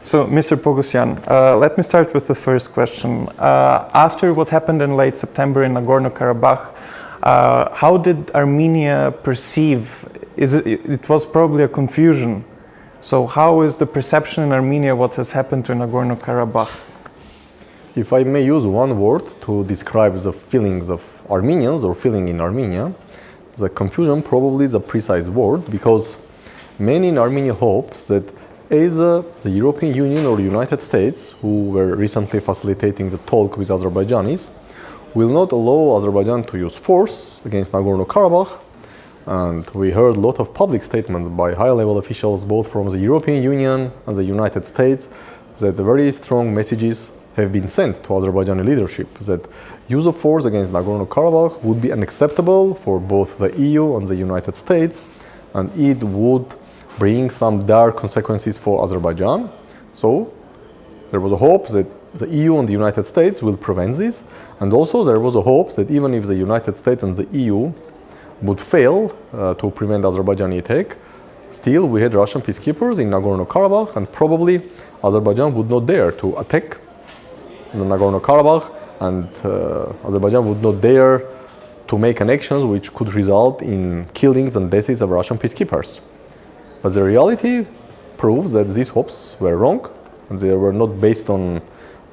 So, Mr. Poghosyan, let me start with the first question. After what happened in late September in Nagorno-Karabakh, how did Armenia perceive? It was probably a confusion. So, how is the perception in Armenia what has happened to Nagorno-Karabakh? If I may use one word to describe the feelings of Armenians or feeling in Armenia, the confusion probably is a precise word, because many in Armenia hope that either the European Union or the United States, who were recently facilitating the talk with Azerbaijanis, will not allow Azerbaijan to use force against Nagorno-Karabakh. And we heard a lot of public statements by high-level officials, both from the European Union and the United States, that very strong messages have been sent to Azerbaijani leadership that use of force against Nagorno-Karabakh would be unacceptable for both the EU and the United States, and it would bring some dire consequences for Azerbaijan. So there was a hope that the EU and the United States will prevent this, and also there was a hope that even if the United States and the EU would fail to prevent Azerbaijani attack, still we had Russian peacekeepers in Nagorno-Karabakh, and probably Azerbaijan would not dare to attack the Nagorno-Karabakh, and Azerbaijan would not dare to make an action which could result in killings and deaths of Russian peacekeepers. But the reality proves that these hopes were wrong, and they were not based on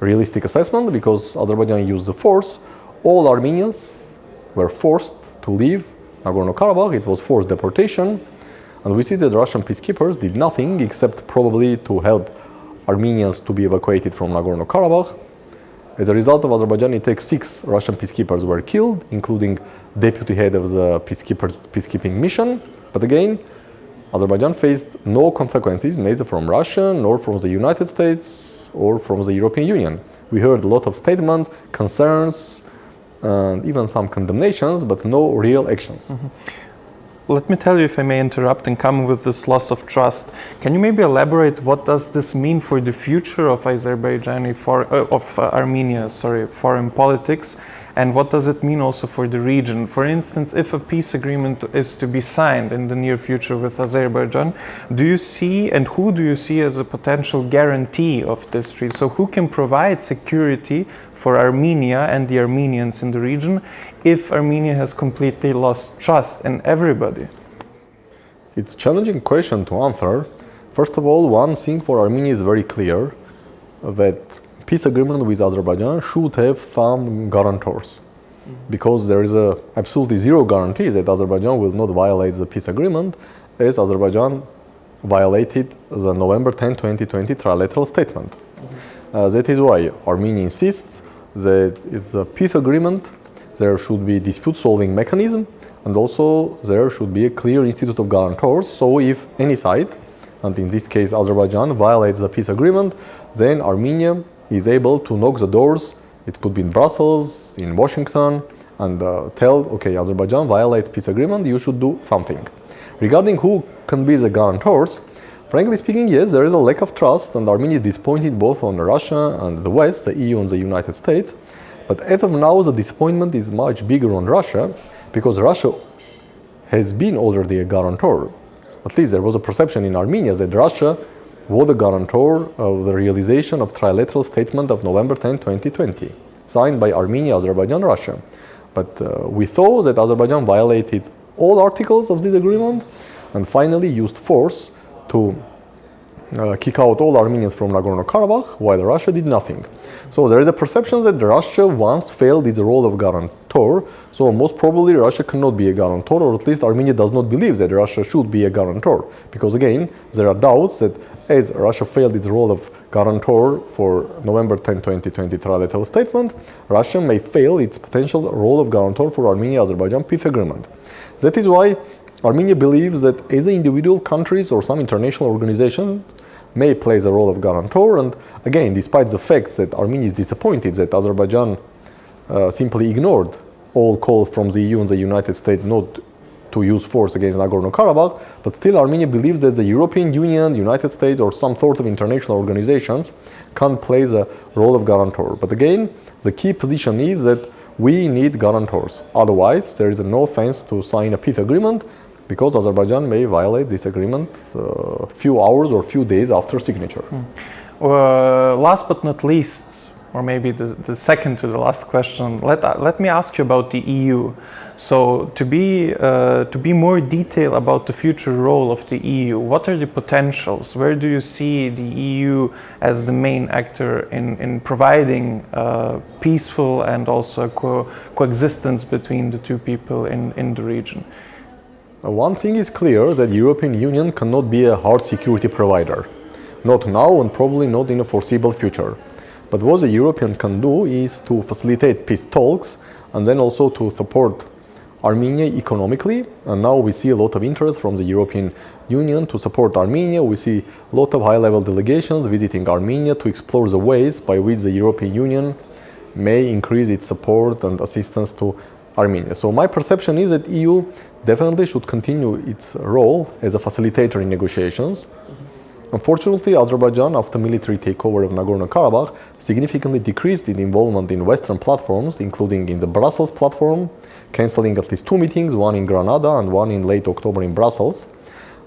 realistic assessment, because Azerbaijan used the force. All Armenians were forced to leave Nagorno-Karabakh. It was forced deportation, and we see that Russian peacekeepers did nothing except probably to help Armenians to be evacuated from Nagorno-Karabakh. As a result of Azerbaijani attack, 6 Russian peacekeepers were killed, including deputy head of the peacekeeping mission. But again, Azerbaijan faced no consequences, neither from Russia, nor from the United States, or from the European Union. We heard a lot of statements, concerns, and even some condemnations, but no real actions. Mm-hmm. Let me tell you, if I may interrupt and come with this loss of trust, can you maybe elaborate what does this mean for the future of Armenia foreign politics, and what does it mean also for the region? For instance, if a peace agreement is to be signed in the near future with Azerbaijan, do you see, and who do you see as a potential guarantee of this treaty? So who can provide security for Armenia and the Armenians in the region if Armenia has completely lost trust in everybody? It's a challenging question to answer. First of all, one thing for Armenia is very clear, that peace agreement with Azerbaijan should have some guarantors, because there is absolutely zero guarantee that Azerbaijan will not violate the peace agreement, as Azerbaijan violated the November 10, 2020 trilateral statement. That is why Armenia insists that it's a peace agreement, there should be dispute solving mechanism, and also there should be a clear institute of guarantors. So if any side, and in this case Azerbaijan, violates the peace agreement, then Armenia is able to knock the doors. It could be in Brussels, in Washington, and tell, okay, Azerbaijan violates peace agreement, you should do something. Regarding who can be the guarantors, frankly speaking, yes, there is a lack of trust, and Armenia is disappointed both on Russia and the West, the EU and the United States. But as of now, the disappointment is much bigger on Russia, because Russia has been already a guarantor. At least there was a perception in Armenia that Russia was the guarantor of the realization of trilateral statement of November 10, 2020, signed by Armenia, Azerbaijan, Russia. But we thought that Azerbaijan violated all articles of this agreement and finally used force to kick out all Armenians from Nagorno-Karabakh, while Russia did nothing. So there is a perception that Russia once failed its role of guarantor, so most probably Russia cannot be a guarantor, or at least Armenia does not believe that Russia should be a guarantor. Because again, there are doubts that as Russia failed its role of guarantor for November 10, 2020 trilateral statement, Russia may fail its potential role of guarantor for Armenia-Azerbaijan peace agreement. That is why Armenia believes that either individual countries or some international organization may play the role of guarantor. And again, despite the fact that Armenia is disappointed that Azerbaijan simply ignored all calls from the EU and the United States not to use force against Nagorno-Karabakh, but still Armenia believes that the European Union, United States, or some sort of international organizations can play the role of guarantor. But again, the key position is that we need guarantors. Otherwise, there is no sense to sign a peace agreement, because Azerbaijan may violate this agreement a few hours or few days after signature. Last but not least, or maybe the second to the last question, let me ask you about the EU. So to be more detailed about the future role of the EU, what are the potentials? Where do you see the EU as the main actor in providing peaceful and also coexistence between the two people in the region? One thing is clear, that the European Union cannot be a hard security provider. Not now and probably not in the foreseeable future. But what the European can do is to facilitate peace talks and then also to support Armenia economically. And now we see a lot of interest from the European Union to support Armenia. We see a lot of high-level delegations visiting Armenia to explore the ways by which the European Union may increase its support and assistance to Armenia. So my perception is that EU definitely should continue its role as a facilitator in negotiations. Unfortunately, Azerbaijan, after military takeover of Nagorno-Karabakh, significantly decreased its involvement in Western platforms, including in the Brussels platform, cancelling at least 2 meetings, one in Granada and one in late October in Brussels.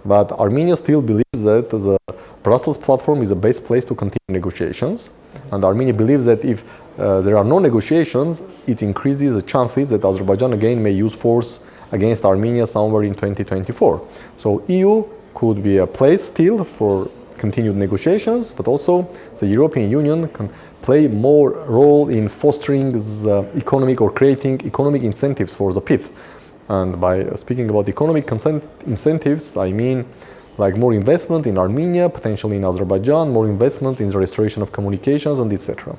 But Armenia still believes that the Brussels platform is the best place to continue negotiations. And Armenia believes that if there are no negotiations, it increases the chances that Azerbaijan again may use force against Armenia somewhere in 2024. So EU could be a place still for continued negotiations, but also the European Union can play more role in fostering the economic or creating economic incentives for the peace. And by speaking about economic incentives, I mean like more investment in Armenia, potentially in Azerbaijan, more investment in the restoration of communications, and etc.